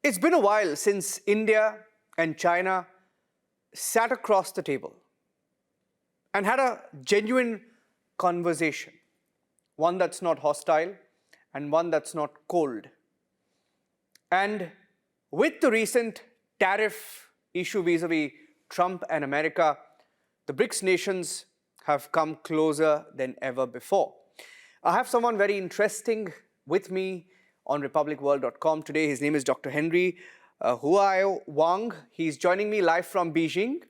It's been a while since India and China sat across the table and had a genuine conversation, one that's not hostile and one that's not cold. And with the recent tariff issue vis-a-vis Trump and America, the BRICS nations have come closer than ever before. I have someone very interesting with me on republicworld.com today. His name is Dr. Huiyao Wang. He's joining me live from Beijing.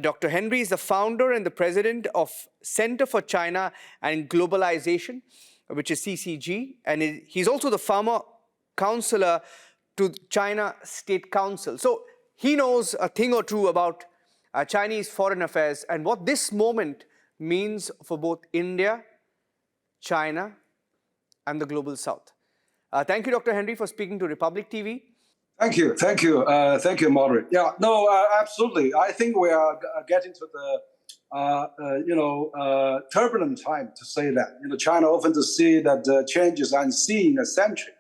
Dr. Henry is the founder and the president of Center for China and Globalization, which is CCG, and he's also the former counselor to China State Council. So he knows a thing or two about Chinese foreign affairs and what this moment means for both India, China, and the global South. Thank you, Dr. Henry, for speaking to Republic TV. Thank you, Moderate. Yeah, no, absolutely. I think we are getting to the turbulent time to say that. China often to see that change is unseen in a century,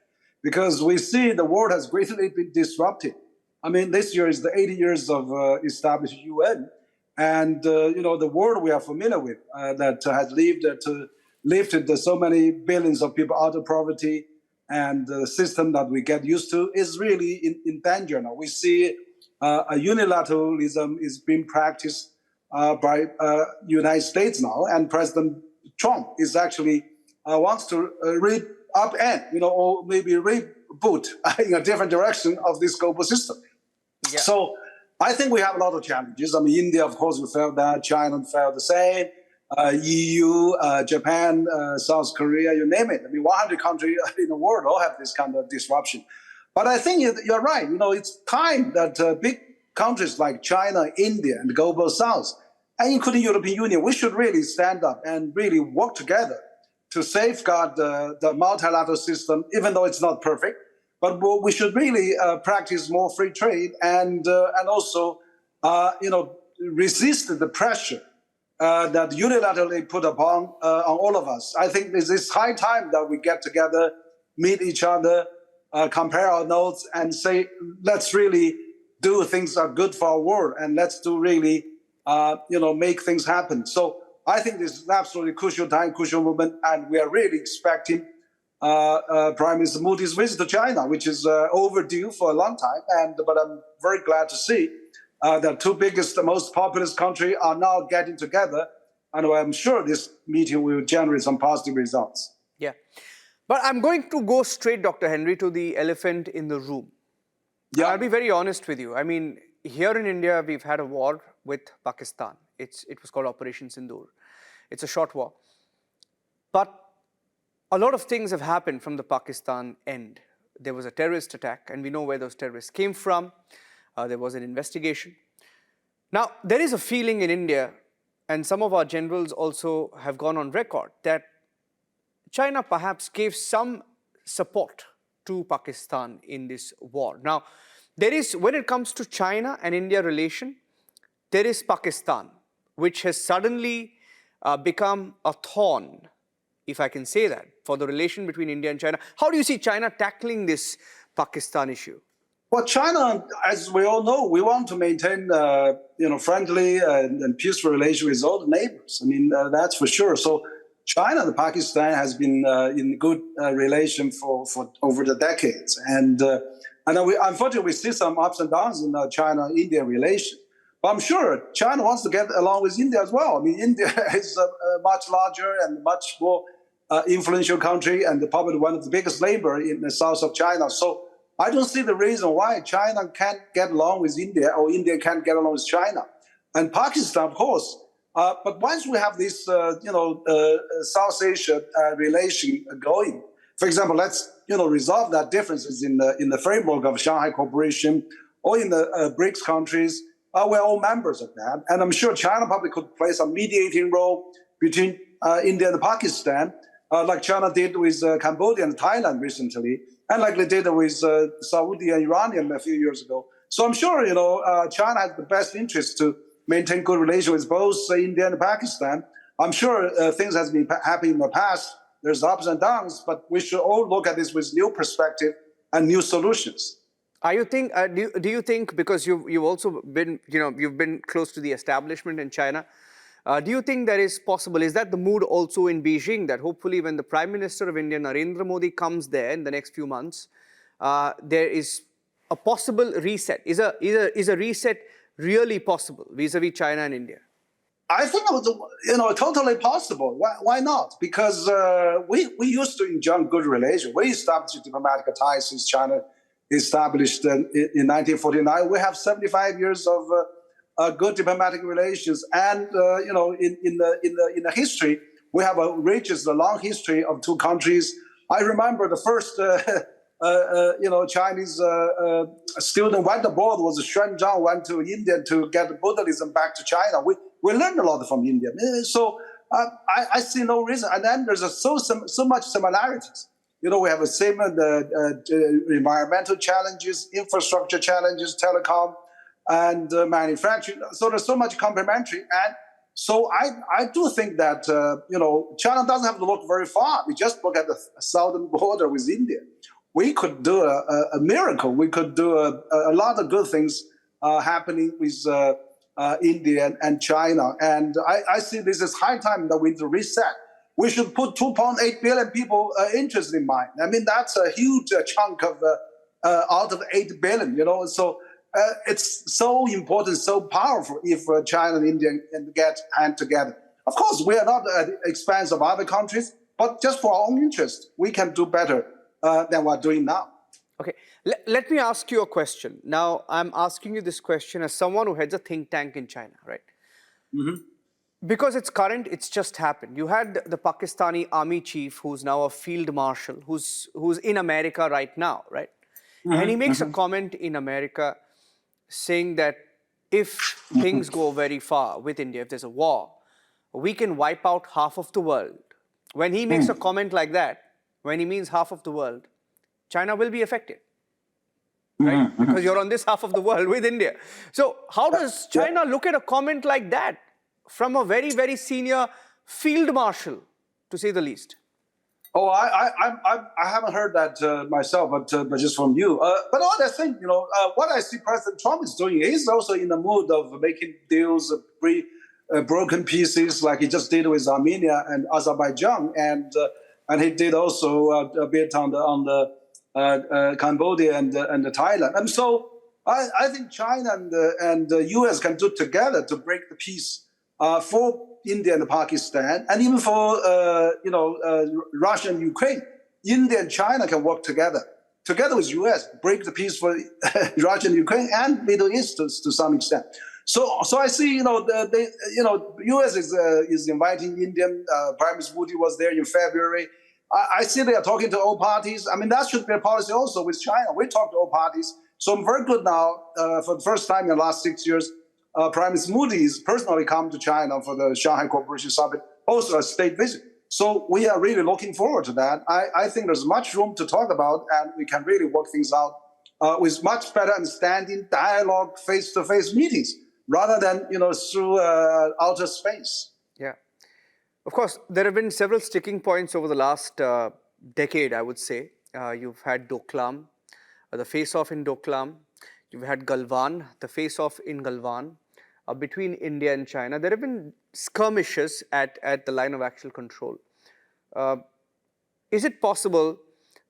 because we see the world has greatly been disrupted. I mean, this year is the 80 years of established UN, and the world we are familiar with that has lifted so many billions of people out of poverty, and the system that we get used to is really in danger now. We see a unilateralism is being practiced by United States now, and President Trump is actually wants to upend, or maybe reboot in a different direction of this global system. Yeah. So I think we have a lot of challenges. I mean, India, of course, we felt that. China felt the same. EU, Japan, South Korea, you name it. I mean, 100 countries in the world all have this kind of disruption. But I think you're right. It's time that big countries like China, India, and the global South, and including European Union, we should really stand up and really work together to safeguard the multilateral system, even though it's not perfect. But we should really practice more free trade and also, resist the pressure that unilaterally put upon on all of us. I think it's high time that we get together, meet each other, compare our notes, and say, let's really do things that are good for our world, and let's do really, make things happen. So I think this is absolutely crucial time, crucial moment, and we are really expecting Prime Minister Modi's visit to China, which is overdue for a long time. But I'm very glad to see the two biggest, the most populous countries are now getting together, and I'm sure this meeting will generate some positive results. Yeah, but I'm going to go straight, Dr. Henry, to the elephant in the room. Yeah, I'll be very honest with you. I mean, here in India, we've had a war with Pakistan. It was called Operation Sindoor. It's a short war, but a lot of things have happened from the Pakistan end. There was a terrorist attack, and we know where those terrorists came from. There was an investigation. Now, there is a feeling in India, and some of our generals also have gone on record, that China perhaps gave some support to Pakistan in this war. Now, when it comes to China and India relation, there is Pakistan, which has suddenly become a thorn, if I can say that, for the relation between India and China. How do you see China tackling this Pakistan issue? Well, China, as we all know, we want to maintain, friendly and peaceful relations with all the neighbors. I mean, that's for sure. So China and Pakistan has been in good relation for over the decades. And unfortunately, we see some ups and downs in China-India relation. But I'm sure China wants to get along with India as well. I mean, India is a much larger and much more influential country, and probably one of the biggest labor in the south of China. So I don't see the reason why China can't get along with India, or India can't get along with China. And Pakistan, of course. But once we have this, South Asia relation going, for example, let's, resolve that differences in the framework of Shanghai Cooperation or in the BRICS countries. We're all members of that. And I'm sure China probably could play some mediating role between India and Pakistan, like China did with Cambodia and Thailand recently, and like they did with Saudi and Iran a few years ago. So I'm sure, China has the best interest to maintain good relations with both India and Pakistan. I'm sure things has been happening in the past. There's ups and downs, but we should all look at this with new perspective and new solutions. Are you think? Do you think, because you've also been, you've been close to the establishment in China? Do you think that is possible? Is that the mood also in Beijing, that hopefully when the Prime Minister of India, Narendra Modi, comes there in the next few months, there is a possible reset? Is a reset really possible vis-a-vis China and India? I think it was, totally possible. Why not? Because we used to enjoy good relations. We established diplomatic ties with China, established in 1949. We have 75 years of good diplomatic relations, and in the history, we have a long history of two countries. I remember the first. Chinese student went abroad was Xuan Zhang, went to India to get Buddhism back to China. We learned a lot from India. So I see no reason. And then there's so much similarities. We have the same environmental challenges, infrastructure challenges, telecom, and manufacturing. So there's so much complementary. And so I do think that, China doesn't have to look very far. We just look at the southern border with India. We could do a miracle. We could do a lot of good things happening with India and China. And I see this as high time that we need to reset. We should put 2.8 billion people interested in mind. I mean, that's a huge chunk of out of 8 billion, So it's so important, so powerful if China and India can get hand together. Of course, we are not at the expense of other countries, but just for our own interest, we can do better than we're doing now. Okay, let me ask you a question. Now, I'm asking you this question as someone who heads a think tank in China, right? Mm-hmm. Because it's current, it's just happened. You had the Pakistani army chief, who's now a field marshal, who's in America right now, right? Mm-hmm. And he makes a comment in America saying that if things go very far with India, if there's a war, we can wipe out half of the world. When he makes a comment like that, when he means half of the world, China will be affected, right? Mm-hmm. Because you're on this half of the world with India. So how does China look at a comment like that from a very, very senior field marshal, to say the least? Oh, I haven't heard that myself, but just from you. But all I think, what I see President Trump is doing, he's also in the mood of making deals, broken pieces, like he just did with Armenia and Azerbaijan, and he did also a bit on the Cambodia and the Thailand. And so I think China and the U.S. can do together to break the peace for India and Pakistan, and even for Russia and Ukraine. India and China can work together with U.S. break the peace for Russia and Ukraine and Middle East to some extent. So I see, U.S. is inviting Indian. Prime Minister Modi was there in February. I see they are talking to all parties. I mean, that should be a policy also with China. We talk to all parties. So I'm very good now. For the first time in the last 6 years, Prime Minister Modi has personally come to China for the Shanghai Cooperation Summit, also a state visit. So we are really looking forward to that. I think there's much room to talk about, and we can really work things out with much better understanding, dialogue, face-to-face meetings, rather than through outer space. Yeah. Of course, there have been several sticking points over the last decade, I would say. You've had Doklam, the face-off in Doklam. You've had Galwan, the face-off in Galwan, between India and China. There have been skirmishes at the line of actual control. Is it possible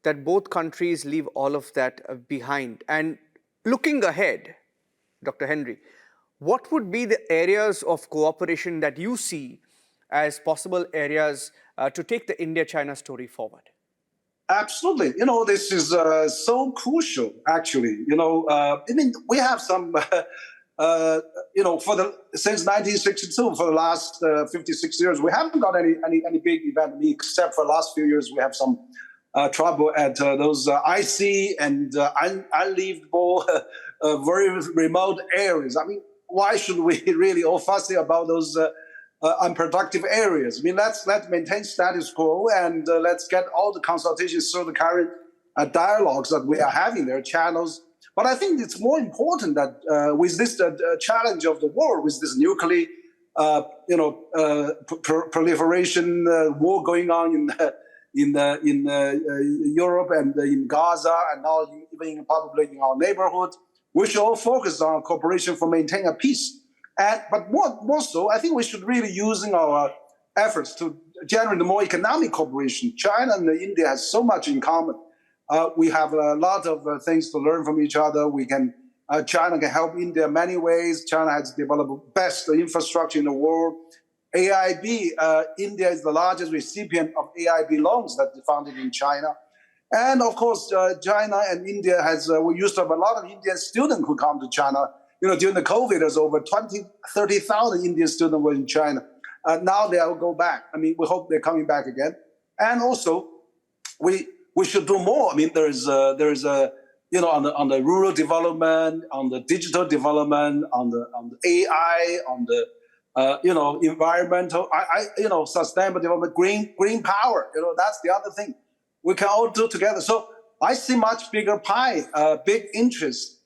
that both countries leave all of that behind? And looking ahead, Dr. Henry, what would be the areas of cooperation that you see as possible areas to take the India-China story forward? Absolutely. This is so crucial, actually. We have some, since 1962, for the last 56 years, we haven't got any big event, except for the last few years, we have some trouble at those icy and unlivable, very remote areas. I mean, why should we really all fussy about those unproductive areas? I mean, let's maintain status quo and let's get all the consultations through the current dialogues that we are having there, channels. But I think it's more important that with this challenge of the world, with this nuclear proliferation war going on Europe and in Gaza, and now even probably in our neighborhood. We should all focus on cooperation for maintaining a peace. But more so, I think we should really using our efforts to generate more economic cooperation. China and India has so much in common. We have a lot of things to learn from each other. China can help India in many ways. China has developed best infrastructure in the world. AIB, India is the largest recipient of AIB loans that are founded in China. And of course, China and India we used to have a lot of Indian students who come to China. During the COVID, there's over 30,000 Indian students were in China. Now they'll go back. We hope they're coming back again. And also, we should do more. There's on the rural development, on the digital development, on the AI, on the environmental, sustainable development, green power. That's the other thing we can all do together. So I see much bigger pie, big interest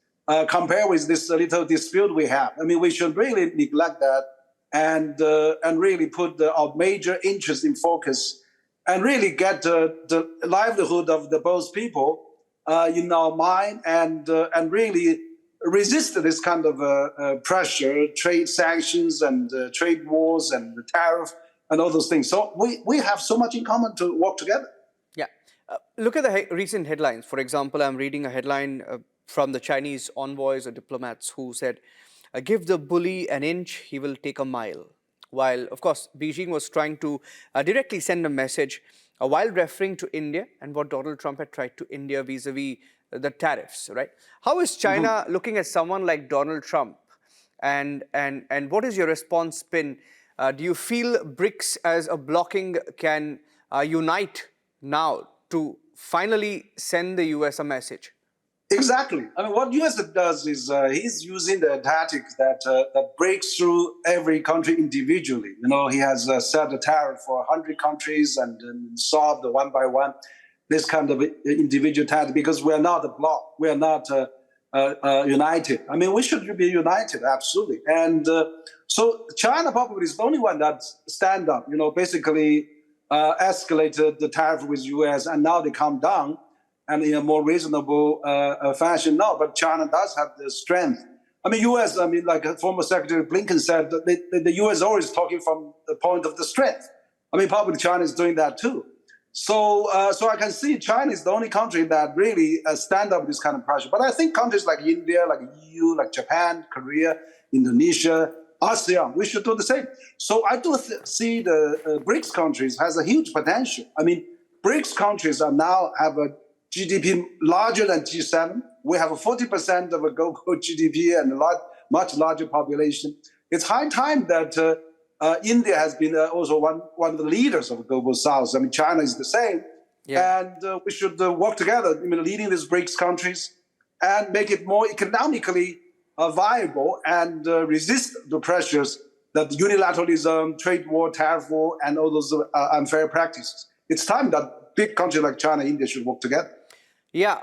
compared with this little dispute we have. We should really neglect that and really put our major interest in focus and really get the livelihood of both people in our mind and really resist this kind of pressure, trade sanctions and trade wars and the tariff and all those things. So we have so much in common to work together. Yeah. Look at the recent headlines. For example, I'm reading a headline from the Chinese envoys or diplomats who said, give the bully an inch, he will take a mile. While, of course, Beijing was trying to directly send a message while referring to India and what Donald Trump had tried to India vis-a-vis the tariffs, right? How is China looking at someone like Donald Trump? And what is your response been? Do you feel BRICS as a blocking can unite now to finally send the US a message? Exactly. What US does is he's using the tactics that breaks through every country individually. He has set a tariff for 100 countries and solved one by one this kind of individual tactic because we are not a bloc. We are not united. We should be united, absolutely. And so China probably is the only one that stand up, basically escalated the tariff with US and now they come down and in a more reasonable fashion now. But China does have the strength. US, like former Secretary Blinken said, the US is always talking from the point of the strength. Probably China is doing that too. So I can see China is the only country that really stand up this kind of pressure. But I think countries like India, like EU, like Japan, Korea, Indonesia, ASEAN, we should do the same. So I do see the BRICS countries has a huge potential. BRICS countries are now have a GDP larger than G7. We have a 40% of a global GDP and a much larger population. It's high time that India has been also one of the leaders of the global South. China is the same. Yeah. And we should work together, leading these BRICS countries and make it more economically viable and resist the pressures that unilateralism, trade war, tariff war, and all those unfair practices. It's time that big countries like China and India should work together. Yeah.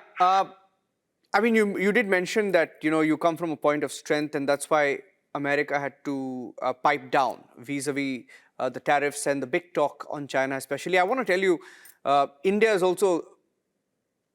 You did mention that, you come from a point of strength, and that's why America had to pipe down vis-a-vis the tariffs and the big talk on China especially. I want to tell you, India is also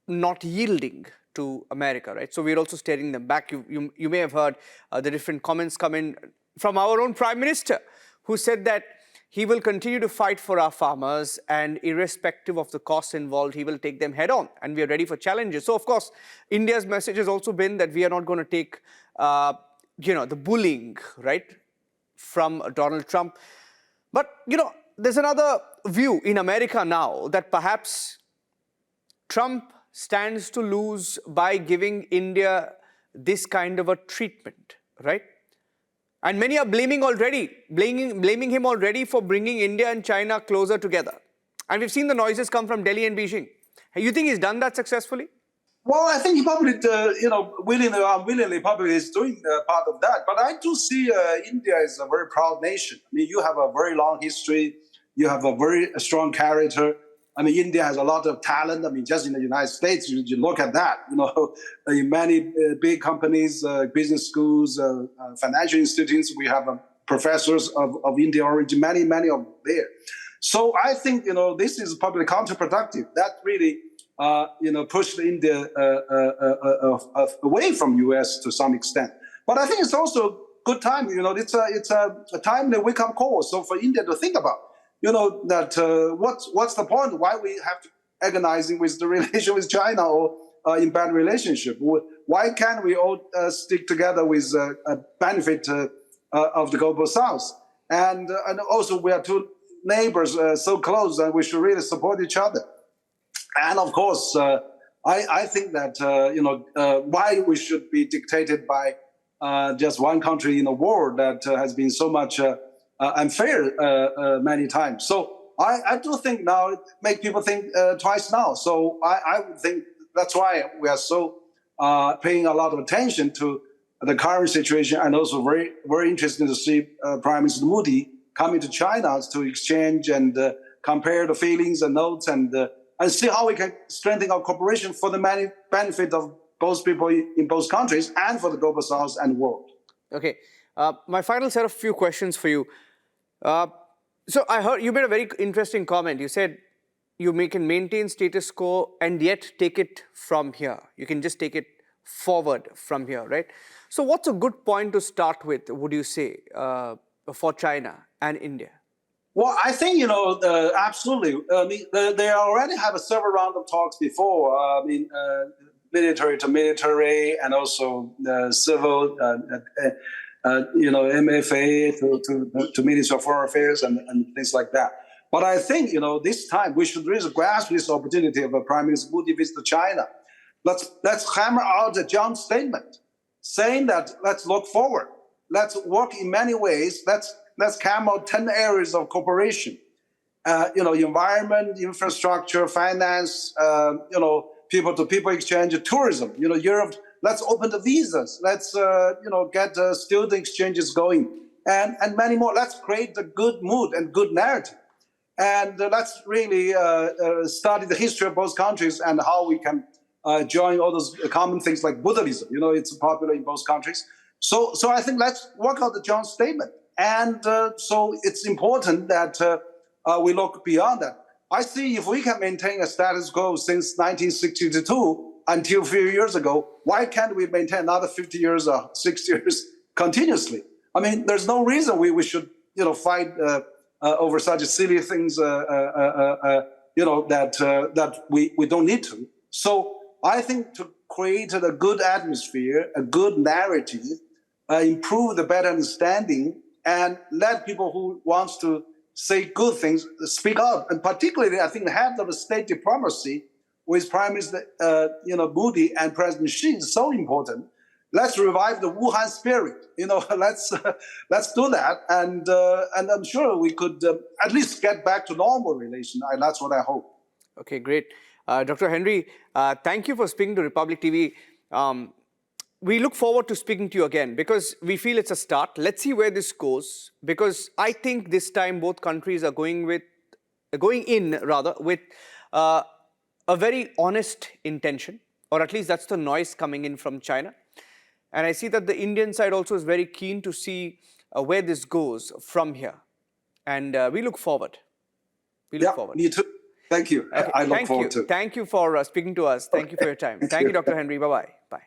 not yielding to America, right? So we're also staring them back. You may have heard the different comments come in from our own Prime Minister, who said that he will continue to fight for our farmers, and irrespective of the costs involved, he will take them head on, and we are ready for challenges. So, of course, India's message has also been that we are not going to take, the bullying, right, from Donald Trump. But, there's another view in America now that perhaps Trump stands to lose by giving India this kind of a treatment, right? And many are blaming him already for bringing India and China closer together. And we've seen the noises come from Delhi and Beijing. You think he's done that successfully? Well, I think he probably, willingly or unwillingly, probably is doing part of that. But I do see India is a very proud nation. You have a very long history. You have a very strong character. India has a lot of talent. Just in the United States, you look at that. In many big companies, business schools, financial institutes, we have professors of Indian origin, many of there. So I think, this is probably counterproductive. That really, pushed India away from US to some extent. But I think it's also good time. It's a timely wake-up call. So for India to think about, that what's the point? Why we have to agonizing with the relation with China or in bad relationship? Why can't we all stick together with a benefit of the global South? And also we are two neighbors so close, and we should really support each other. And of course, I think that why we should be dictated by just one country in the world that has been so much unfair many times. So I do think now it make people think twice now. So I would think that's why we are so paying a lot of attention to the current situation, and also very, very interesting to see Prime Minister Modi coming to China to exchange and compare the feelings and notes and see how we can strengthen our cooperation for the benefit of both people in both countries and for the global South and world. Okay. My final set of few questions for you. So I heard you made a very interesting comment. You said you can maintain status quo and yet take it from here. You can just take it forward from here, right? So what's a good point to start with, would you say, for China and India? Well, I think, absolutely. They already have several rounds of talks before. Military to military, and also civil, MFA to Ministry of Foreign Affairs and things like that. But I think, this time we should really grasp this opportunity of a Prime Minister Modi visit to China. Let's hammer out a joint statement saying that let's look forward. Let's work in many ways. Let's come out 10 areas of cooperation. Environment, infrastructure, finance, people-to-people exchange, tourism. Europe. Let's open the visas. Let's get student exchanges going, and many more. Let's create a good mood and good narrative, and let's really study the history of both countries and how we can join all those common things like Buddhism. It's popular in both countries. So I think let's work out the joint statement. And so it's important that we look beyond that. I see if we can maintain a status quo since 1962 until a few years ago, why can't we maintain another 50 years or 60 years continuously? I mean, there's no reason we should, fight over such silly things, that we don't need to. So I think to create a good atmosphere, a good narrative, improve the better understanding, and let people who wants to say good things speak out. And particularly, I think the head of the state diplomacy with Prime Minister Modi and President Xi is so important. Let's revive the Wuhan spirit. Let's do that, and I'm sure we could at least get back to normal relation. And that's what I hope. Okay, great, Dr. Henry. Thank you for speaking to Republic TV. We look forward to speaking to you again because we feel it's a start. Let's see where this goes, because I think this time both countries are going in with a very honest intention, or at least that's the noise coming in from China. And I see that the Indian side also is very keen to see where this goes from here. And we look forward. We look forward. Me too. Thank you. Okay. I look forward to it. Thank you for speaking to us. Thank you for your time. Thank you, Dr. Henry. Bye-bye. Bye.